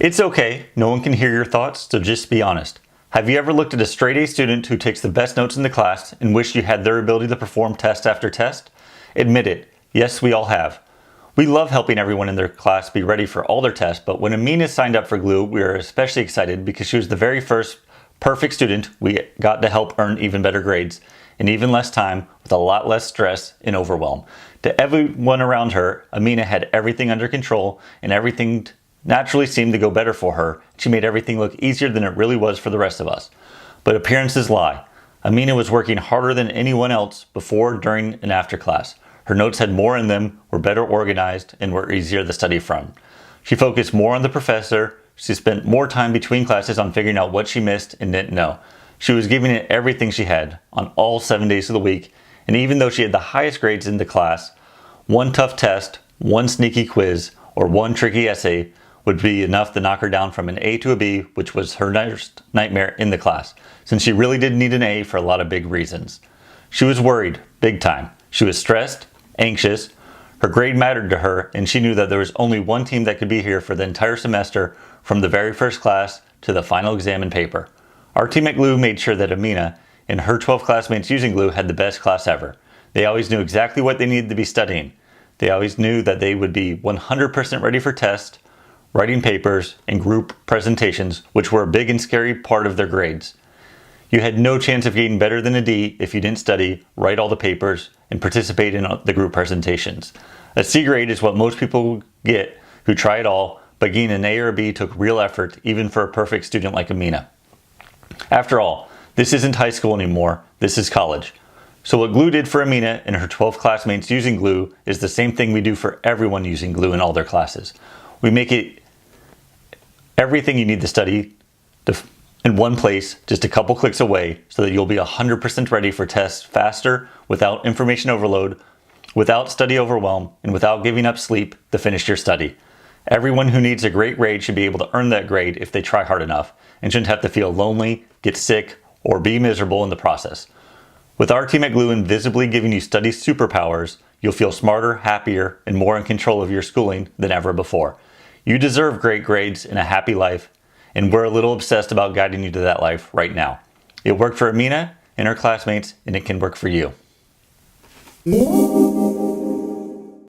It's okay, no one can hear your thoughts, so just be honest. Have you ever looked at a straight A student who takes the best notes in the class and wished you had their ability to perform test after test? Admit it, yes, we all have. We love helping everyone in their class be ready for all their tests, but when Amina signed up for GLUE, we were especially excited because she was the very first perfect student we got to help earn even better grades in even less time with a lot less stress and overwhelm. To everyone around her, Amina had everything under control and everything naturally seemed to go better for her. She made everything look easier than it really was for the rest of us. But appearances lie. Amina was working harder than anyone else before, during, and after class. Her notes had more in them, were better organized, and were easier to study from. She focused more on the professor. She spent more time between classes on figuring out what she missed and didn't know. She was giving it everything she had on all 7 days of the week, and even though she had the highest grades in the class, one tough test, one sneaky quiz, or one tricky essay would be enough to knock her down from an A to a B, which was her nightmare in the class, since she really did need an A for a lot of big reasons. She was worried, big time. She was stressed, anxious. Her grade mattered to her, and she knew that there was only one team that could be here for the entire semester, from the very first class to the final exam and paper. Our team at GLUE made sure that Amina and her 12 classmates using GLUE had the best class ever. They always knew exactly what they needed to be studying. They always knew that they would be 100% ready for tests, writing papers, and group presentations, which were a big and scary part of their grades. You had no chance of getting better than a D if you didn't study, write all the papers, and participate in the group presentations. A C grade is what most people get who try it all, but getting an A or a B took real effort, even for a perfect student like Amina. After all, this isn't high school anymore, this is college. So what GLUE did for Amina and her 12 classmates using GLUE is the same thing we do for everyone using GLUE in all their classes. We make it everything you need to study in one place, just a couple clicks away, so that you'll be 100% ready for tests faster, without information overload, without study overwhelm, and without giving up sleep to finish your study. Everyone who needs a great grade should be able to earn that grade if they try hard enough, and shouldn't have to feel lonely, get sick, or be miserable in the process. With our team at GLUE invisibly giving you study superpowers, you'll feel smarter, happier, and more in control of your schooling than ever before. You deserve great grades and a happy life, and we're a little obsessed about guiding you to that life right now. It worked for Amina and her classmates, and it can work for you.